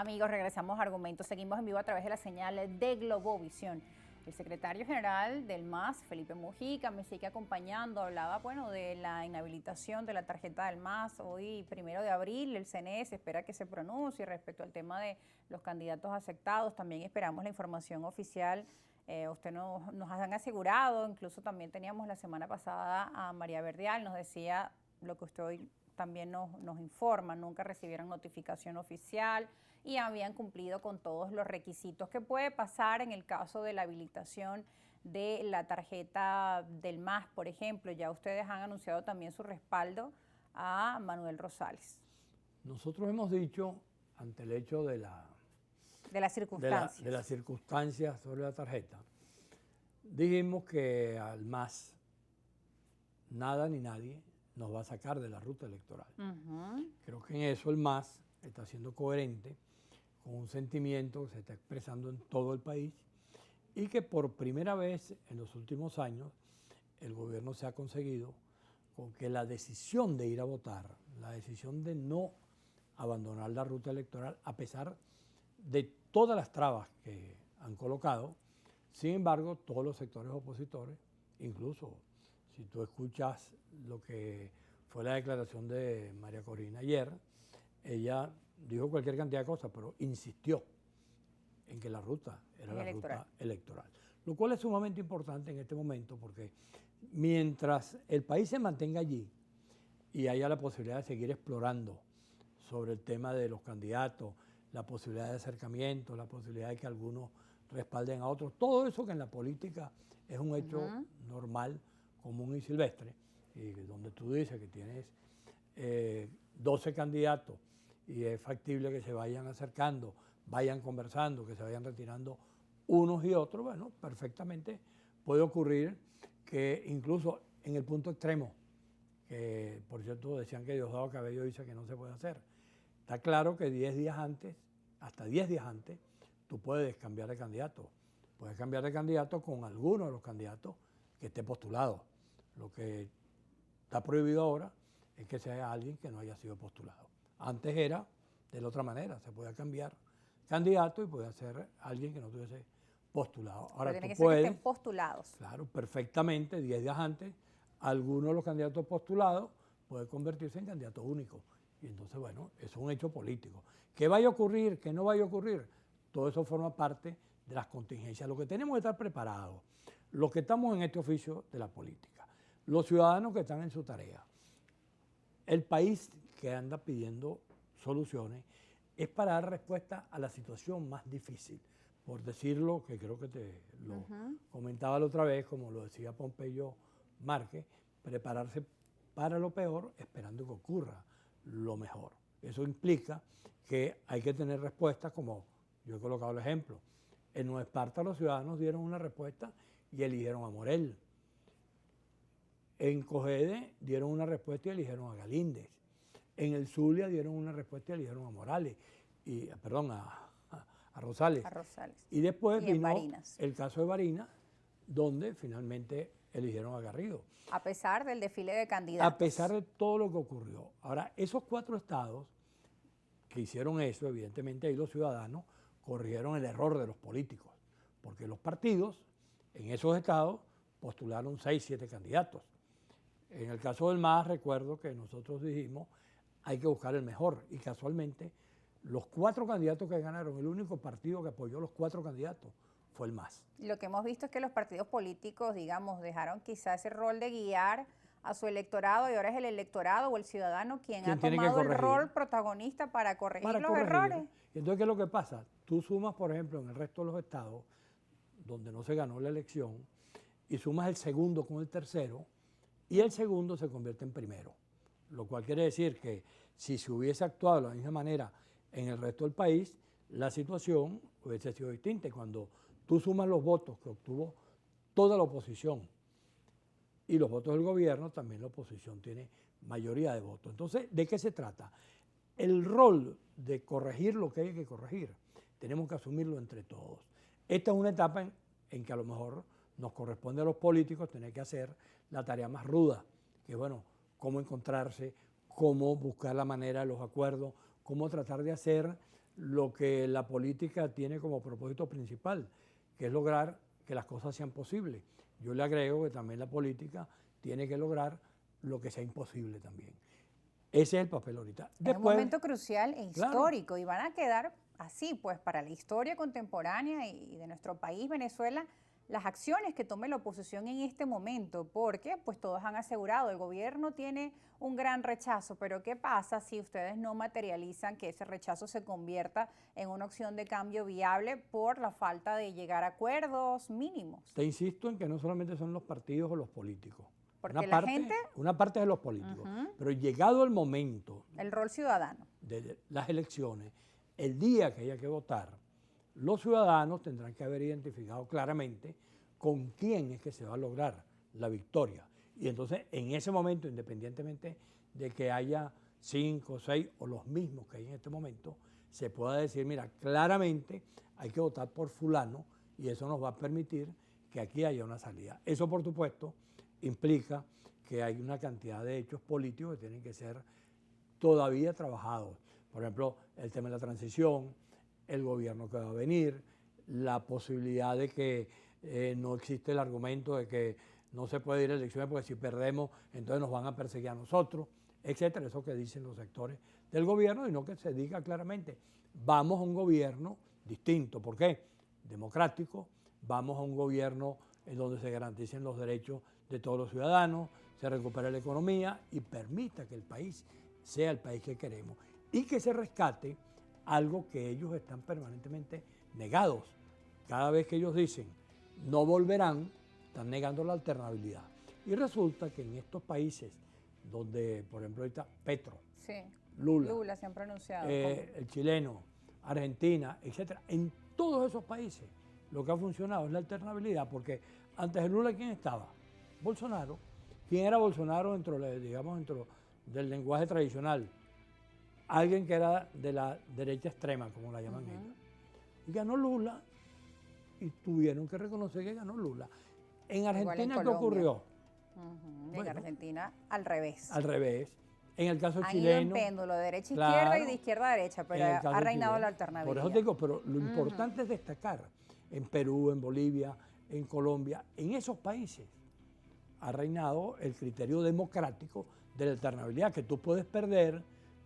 Amigos, regresamos a Argumentos. Seguimos en vivo a través de la señal de Globovisión. El secretario general del MAS, Felipe Mujica, me sigue acompañando. Hablaba, bueno, de la inhabilitación de la tarjeta del MAS. Hoy, 1 de abril, el CNE se espera que se pronuncie respecto al tema de los candidatos aceptados. También esperamos la información oficial. Usted nos han asegurado, incluso también teníamos la semana pasada a María Verdial, nos decía lo que usted hoy también nos informa, nunca recibieron notificación oficial y habían cumplido con todos los requisitos. ¿Qué puede pasar en el caso de la habilitación de la tarjeta del MAS, por ejemplo? Ya ustedes han anunciado también su respaldo a Manuel Rosales. Nosotros hemos dicho, ante el hecho de las circunstancias. de las circunstancias sobre la tarjeta, dijimos que al MAS nada ni nadie nos va a sacar de la ruta electoral. Creo que en eso el MAS está siendo coherente con un sentimiento que se está expresando en todo el país y que por primera vez en los últimos años el gobierno se ha conseguido con que la decisión de ir a votar, la decisión de no abandonar la ruta electoral, a pesar de todas las trabas que han colocado, sin embargo, todos los sectores opositores, incluso si tú escuchas lo que fue la declaración de María Corina ayer, ella dijo cualquier cantidad de cosas, pero insistió en que la ruta era la ruta electoral. Lo cual es sumamente importante en este momento porque mientras el país se mantenga allí y haya la posibilidad de seguir explorando sobre el tema de los candidatos, la posibilidad de acercamiento, la posibilidad de que algunos respalden a otros, todo eso que en la política es un hecho normal, común y silvestre, y donde tú dices que tienes 12 candidatos y es factible que se vayan acercando, vayan conversando, que se vayan retirando unos y otros, bueno, perfectamente puede ocurrir que incluso en el punto extremo, que por cierto decían que Diosdado Cabello dice que no se puede hacer, está claro que 10 días antes, hasta 10 días antes, tú puedes cambiar de candidato. Puedes cambiar de candidato con alguno de los candidatos que esté postulado. Lo que está prohibido ahora es que sea alguien que no haya sido postulado. Antes era de la otra manera, se podía cambiar candidato y podía ser alguien que no tuviese postulado. Ahora tiene que ser que estén postulados. Claro, perfectamente, 10 días antes, alguno de los candidatos postulados puede convertirse en candidato único. Y entonces, bueno, eso es un hecho político. ¿Qué vaya a ocurrir? ¿Qué no vaya a ocurrir? Todo eso forma parte de las contingencias. Lo que tenemos que estar preparados, los que estamos en este oficio de la política, los ciudadanos que están en su tarea, el país que anda pidiendo soluciones, es para dar respuesta a la situación más difícil. Por decirlo, que creo que te lo comentaba la otra vez, como lo decía Pompeyo Márquez, prepararse para lo peor esperando que ocurra lo mejor. Eso implica que hay que tener respuestas como yo he colocado el ejemplo. En Nueva Esparta los ciudadanos dieron una respuesta y eligieron a Morel. En Cogede dieron una respuesta y eligieron a Galíndez. En el Zulia dieron una respuesta y eligieron a Morales, a Rosales. Y después vino el caso de Barinas, donde finalmente eligieron a Garrido. A pesar del desfile de candidatos. A pesar de todo lo que ocurrió. Ahora, esos 4 estados que hicieron eso, evidentemente ahí los ciudadanos corrigieron el error de los políticos, porque los partidos en esos estados postularon 6, 7 candidatos. En el caso del MAS, recuerdo que nosotros dijimos, hay que buscar el mejor, y casualmente los 4 candidatos que ganaron, el único partido que apoyó a los 4 candidatos fue el MAS. Lo que hemos visto es que los partidos políticos, digamos, dejaron quizás ese rol de guiar a su electorado y ahora es el electorado o el ciudadano quien ha tomado el rol protagonista para corregir los errores. Y entonces, ¿qué es lo que pasa? Tú sumas, por ejemplo, en el resto de los estados donde no se ganó la elección y sumas el segundo con el tercero y el segundo se convierte en primero. Lo cual quiere decir que si se hubiese actuado de la misma manera en el resto del país, la situación hubiese sido distinta. Cuando tú sumas los votos que obtuvo toda la oposición y los votos del gobierno, también la oposición tiene mayoría de votos. Entonces, ¿de qué se trata? El rol de corregir lo que hay que corregir, tenemos que asumirlo entre todos. Esta es una etapa en que a lo mejor nos corresponde a los políticos tener que hacer la tarea más ruda, que bueno, cómo encontrarse, cómo buscar la manera de los acuerdos, cómo tratar de hacer lo que la política tiene como propósito principal, que es lograr que las cosas sean posibles. Yo le agrego que también la política tiene que lograr lo que sea imposible también. Ese es el papel ahorita. Es un momento crucial e histórico, claro, y van a quedar así, pues, para la historia contemporánea y de nuestro país, Venezuela, las acciones que tome la oposición en este momento, porque pues todos han asegurado, el gobierno tiene un gran rechazo, pero ¿qué pasa si ustedes no materializan que ese rechazo se convierta en una opción de cambio viable por la falta de llegar a acuerdos mínimos? Te insisto en que no solamente son los partidos o los políticos. Porque Una parte de los políticos, pero llegado el momento, el rol ciudadano de las elecciones, el día que haya que votar, los ciudadanos tendrán que haber identificado claramente con quién es que se va a lograr la victoria. Y entonces, en ese momento, independientemente de que haya 5, 6 o los mismos que hay en este momento, se pueda decir, mira, claramente hay que votar por fulano y eso nos va a permitir que aquí haya una salida. Eso, por supuesto, implica que hay una cantidad de hechos políticos que tienen que ser todavía trabajados. Por ejemplo, el tema de la transición, el gobierno que va a venir, la posibilidad de que no existe el argumento de que no se puede ir a elecciones porque si perdemos entonces nos van a perseguir a nosotros, etcétera, eso que dicen los sectores del gobierno, y no que se diga claramente, vamos a un gobierno distinto. ¿Por qué? Democrático, vamos a un gobierno en donde se garanticen los derechos de todos los ciudadanos, se recupere la economía y permita que el país sea el país que queremos y que se rescate algo que ellos están permanentemente negados. Cada vez que ellos dicen no volverán, están negando la alternabilidad. Y resulta que en estos países donde, por ejemplo, ahorita Petro, sí, Lula se han pronunciado, el chileno, Argentina, etcétera, en todos esos países lo que ha funcionado es la alternabilidad, porque antes de Lula, ¿quién estaba? Bolsonaro. ¿Quién era Bolsonaro dentro del lenguaje tradicional? Alguien que era de la derecha extrema, como la llaman ellos. Y ganó Lula, y tuvieron que reconocer que ganó Lula. En Argentina, ¿qué ocurrió? Bueno, en Argentina, al revés. Al revés. En el caso Han chileno. ido en péndulo, de derecha a claro, izquierda y de izquierda a derecha, pero ha reinado chileno, la alternabilidad. Por eso te digo, pero lo importante es destacar, en Perú, en Bolivia, en Colombia, en esos países ha reinado el criterio democrático de la alternabilidad, que tú puedes perder,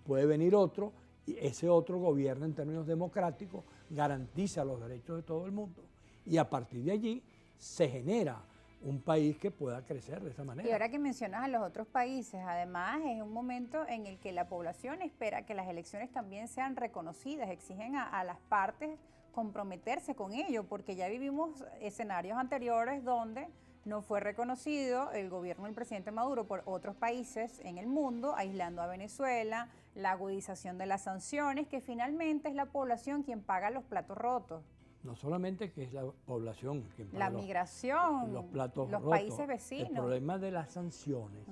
puede venir otro, y ese otro gobierno en términos democráticos garantiza los derechos de todo el mundo. Y a partir de allí se genera un país que pueda crecer de esa manera. Y ahora que mencionas a los otros países, además es un momento en el que la población espera que las elecciones también sean reconocidas, exigen a las partes comprometerse con ello, porque ya vivimos escenarios anteriores donde no fue reconocido el gobierno del presidente Maduro por otros países en el mundo, aislando a Venezuela, la agudización de las sanciones, que finalmente es la población quien paga los platos rotos. No solamente que es la población quien paga la migración, los platos los rotos, países vecinos. El problema de las sanciones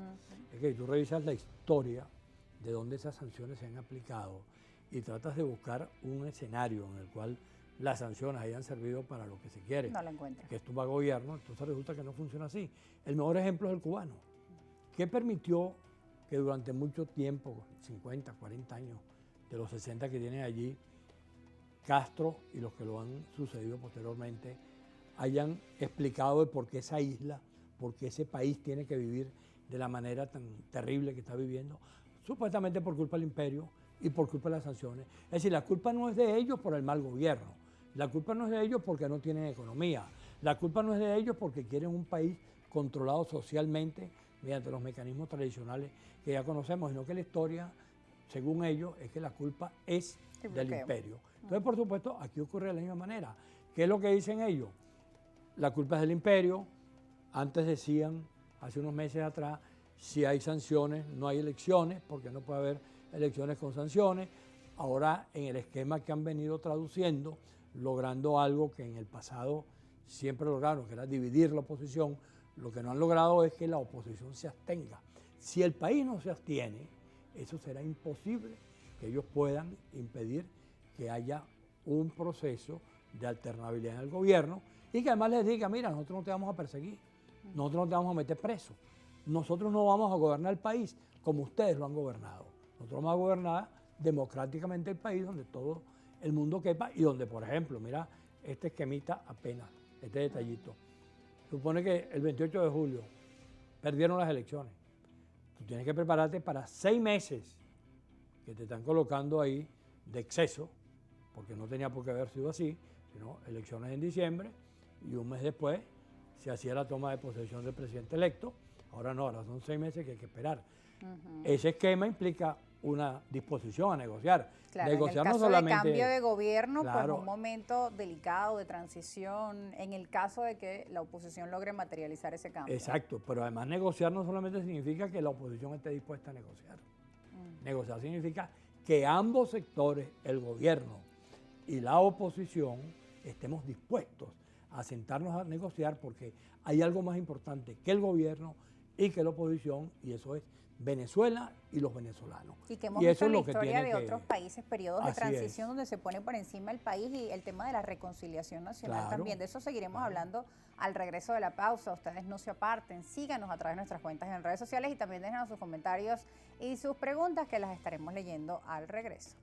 es que tú revisas la historia de donde esas sanciones se han aplicado y tratas de buscar un escenario en el cual las sanciones hayan servido para lo que se quiere. No lo encuentras. Que esto va a gobierno, entonces resulta que no funciona así. El mejor ejemplo es el cubano, que permitió que durante mucho tiempo, 50, 40 años, de los 60 que tienen allí, Castro y los que lo han sucedido posteriormente hayan explicado el por qué esa isla, por qué ese país tiene que vivir de la manera tan terrible que está viviendo, supuestamente por culpa del imperio y por culpa de las sanciones. Es decir, la culpa no es de ellos por el mal gobierno, la culpa no es de ellos porque no tienen economía, la culpa no es de ellos porque quieren un país controlado socialmente mediante los mecanismos tradicionales que ya conocemos, sino que la historia, según ellos, es que la culpa es del imperio. Entonces, por supuesto, aquí ocurre de la misma manera. ¿Qué es lo que dicen ellos? La culpa es del imperio. Antes decían, hace unos meses atrás, si hay sanciones, no hay elecciones, porque no puede haber elecciones con sanciones. Ahora, en el esquema que han venido traduciendo, logrando algo que en el pasado siempre lograron, que era dividir la oposición, lo que no han logrado es que la oposición se abstenga. Si el país no se abstiene, eso será imposible que ellos puedan impedir que haya un proceso de alternabilidad en el gobierno y que además les diga, mira, nosotros no te vamos a perseguir, nosotros no te vamos a meter preso, nosotros no vamos a gobernar el país como ustedes lo han gobernado, nosotros vamos a gobernar democráticamente el país donde todos el mundo quepa y donde, por ejemplo, mira, este esquemita apenas, este detallito. Supone que el 28 de julio perdieron las elecciones. Tú tienes que prepararte para 6 meses que te están colocando ahí de exceso, porque no tenía por qué haber sido así, sino elecciones en diciembre y un mes después se hacía la toma de posesión del presidente electo. Ahora no, ahora son 6 meses que hay que esperar. Ese esquema implica una disposición a negociar. Claro, negociar en el caso no solamente, de cambio de gobierno, claro, pues un momento delicado de transición, en el caso de que la oposición logre materializar ese cambio. Exacto, pero además negociar no solamente significa que la oposición esté dispuesta a negociar. Negociar significa que ambos sectores, el gobierno y la oposición, estemos dispuestos a sentarnos a negociar porque hay algo más importante que el gobierno y que la oposición, y eso es Venezuela y los venezolanos. Y que hemos visto en la es lo historia de que otros países, periodos de así transición es. donde se pone por encima el país y el tema de la reconciliación nacional Claro, también. De eso seguiremos hablando al regreso de la pausa. Ustedes no se aparten, síganos a través de nuestras cuentas en redes sociales y también déjenos sus comentarios y sus preguntas que las estaremos leyendo al regreso.